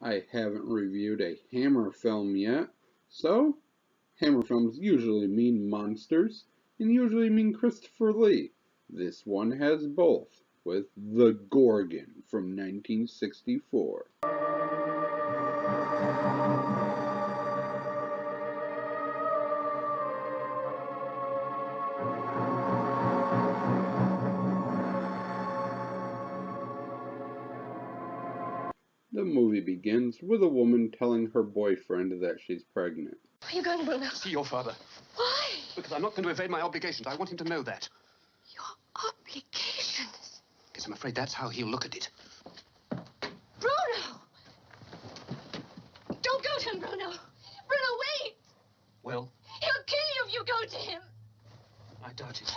I haven't reviewed a Hammer film yet, so Hammer films usually mean monsters and usually mean Christopher Lee. This one has both, with The Gorgon from 1964. The movie begins with a woman telling her boyfriend that she's pregnant. Are you going, Bruno? See your father. Why? Because I'm not going to evade my obligations. I want him to know that. Your obligations? Because I'm afraid that's how he'll look at it. Bruno! Don't go to him, Bruno. Bruno, wait! Well? He'll kill you if you go to him. I doubt it.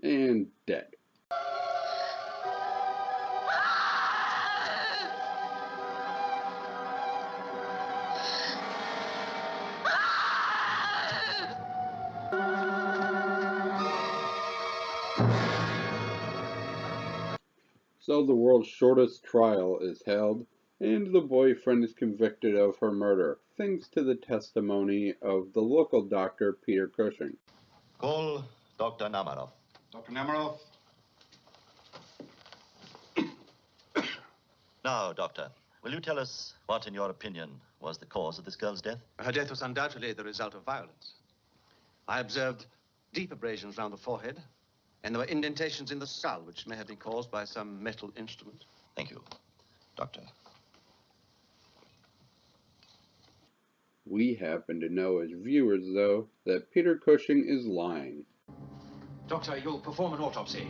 And dead. So the world's shortest trial is held, and the boyfriend is convicted of her murder, thanks to the testimony of the local doctor, Peter Cushing. Call Dr. Namaroff. Dr. Namaroff? Now, Doctor, will you tell us what, in your opinion, was the cause of this girl's death? Her death was undoubtedly the result of violence. I observed deep abrasions round the forehead, and there were indentations in the skull, which may have been caused by some metal instrument. Thank you, Doctor. We happen to know as viewers, though, that Peter Cushing is lying. Doctor, you'll perform an autopsy.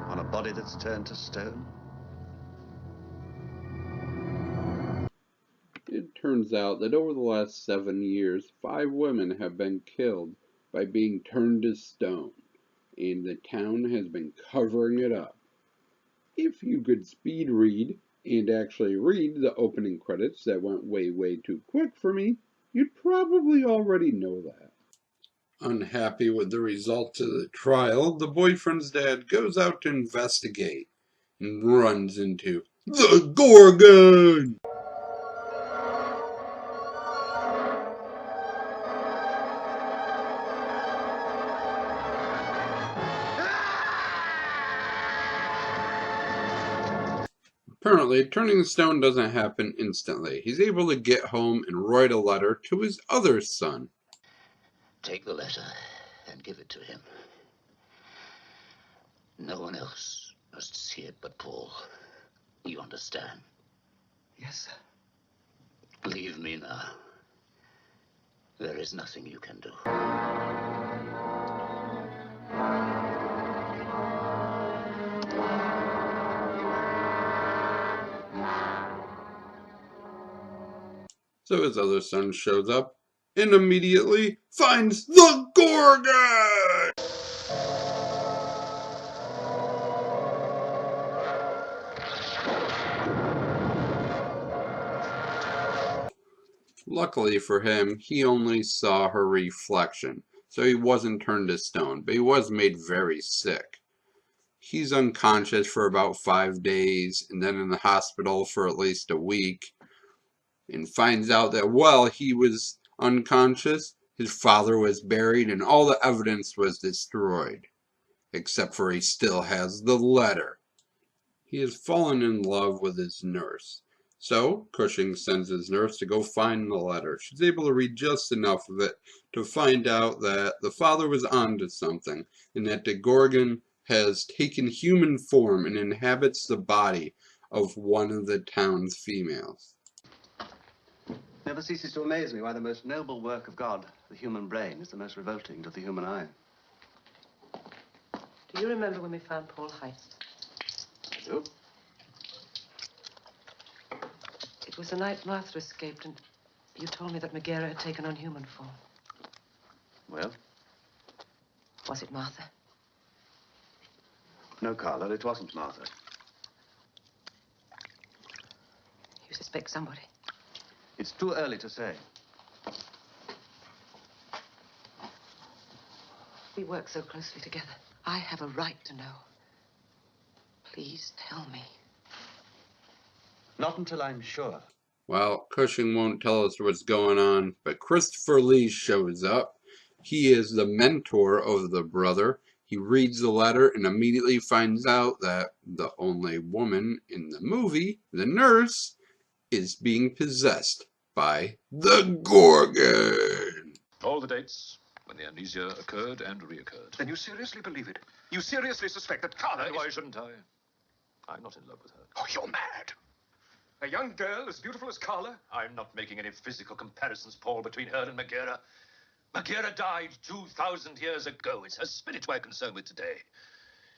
On a body that's turned to stone? It turns out that over the last 7 years, 5 women have been killed by being turned to stone, and the town has been covering it up. If you could speed read and actually read the opening credits that went way too quick for me, you'd probably already know that. Unhappy with the results of the trial, the boyfriend's dad goes out to investigate and runs into the Gorgon! Apparently, turning the stone doesn't happen instantly. He's able to get home and write a letter to his other son. Take the letter and give it to him. No one else must see it but Paul. You understand? Yes, sir. Leave me now. There is nothing you can do. So his other son shows up and immediately finds the Gorgon! Luckily for him, he only saw her reflection, so he wasn't turned to stone, but he was made very sick. He's unconscious for about 5 days, and then in the hospital for at least a week, and finds out that while he was unconscious, his father was buried and all the evidence was destroyed, except for he still has the letter. He has fallen in love with his nurse. So, Cushing sends his nurse to go find the letter. She's able to read just enough of it to find out that the father was onto something, and that the Gorgon has taken human form and inhabits the body of one of the town's females. Never ceases to amaze me why the most noble work of God, the human brain, is the most revolting to the human eye. Do you remember when we found Paul Heist? I do. It was the night Martha escaped, and you told me that Megara had taken on human form. Well? Was it Martha? No, Carla, it wasn't Martha. You suspect somebody? It's too early to say. We work so closely together. I have a right to know. Please tell me. Not until I'm sure. Well, Cushing won't tell us what's going on, but Christopher Lee shows up. He is the mentor of the brother. He reads the letter and immediately finds out that the only woman in the movie, the nurse, is being possessed by the Gorgon. All the dates when the amnesia occurred and reoccurred. Then you seriously believe it? You seriously suspect that Carla And why shouldn't I? I'm not in love with her. Oh, you're mad. A young girl as beautiful as Carla? I'm not making any physical comparisons, Paul, between her and Megara. Megara died 2,000 years ago. It's her spirit we're concerned with today.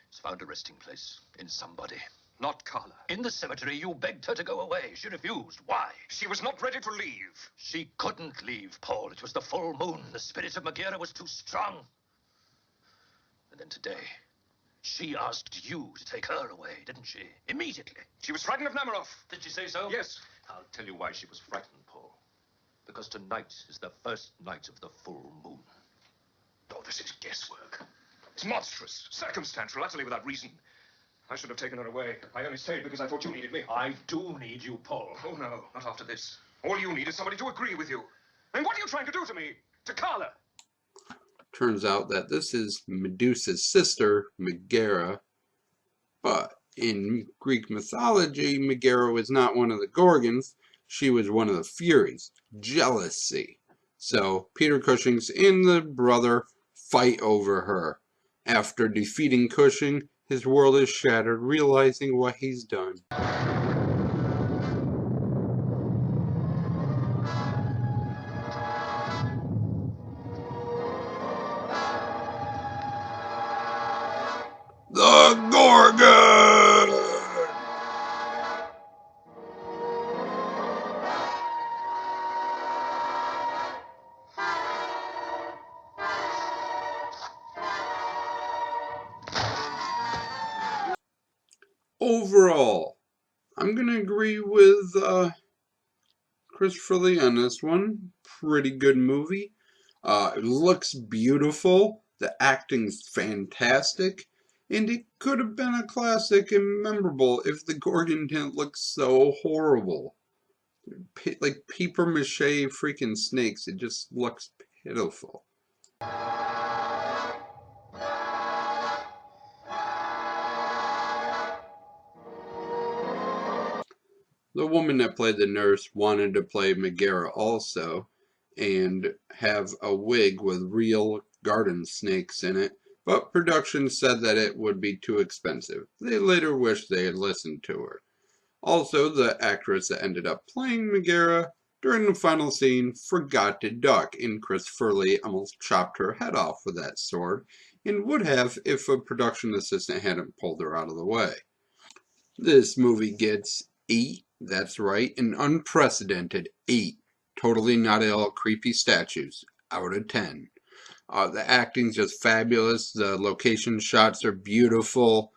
It's found a resting place in somebody. Not Carla. In the cemetery, you begged her to go away. She refused. Why? She was not ready to leave. She couldn't leave, Paul. It was the full moon. The spirit of Megara was too strong. And then today, she asked you to take her away, didn't she? Immediately. She was frightened of Namaroff. Did she say so? Yes. I'll tell you why she was frightened, Paul. Because tonight is the first night of the full moon. Oh, this is guesswork. It's monstrous, circumstantial, utterly without reason. I should have taken her away. I only stayed because I thought you needed me. I do need you, Paul. Oh, no, not after this. All you need is somebody to agree with you. And what are you trying to do to me? To Carla? Turns out that this is Medusa's sister, Megara, but in Greek mythology, Megara was not one of the Gorgons. She was one of the Furies. Jealousy. So Peter Cushing's and the brother fight over her. After defeating Cushing, his world is shattered, realizing what he's done. The Gorgon! Overall, I'm going to agree with Christopher Lee on this one. Pretty good movie. It looks beautiful. The acting's fantastic. And it could have been a classic and memorable if the Gorgon didn't look so horrible. Like paper mache freaking snakes. It just looks pitiful. The woman that played the nurse wanted to play Megara also and have a wig with real garden snakes in it, but production said that it would be too expensive. They later wished they had listened to her. Also, the actress that ended up playing Megara during the final scene forgot to duck, and Christopher Lee almost chopped her head off with that sword, and would have if a production assistant hadn't pulled her out of the way. This movie gets 8. That's right, an unprecedented 8. Totally not at all creepy statues. Out of 10. The acting's just fabulous. The location shots are beautiful.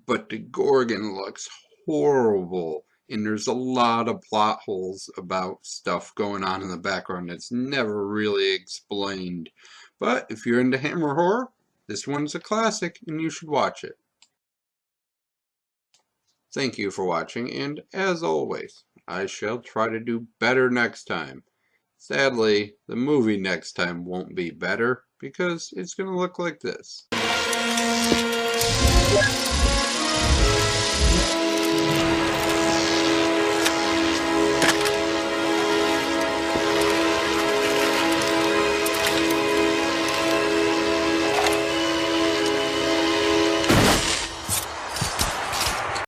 But the Gorgon looks horrible. And there's a lot of plot holes about stuff going on in the background that's never really explained. But if you're into Hammer horror, this one's a classic and you should watch it. Thank you for watching, and as always, I shall try to do better next time. Sadly, the movie next time won't be better, because it's going to look like this.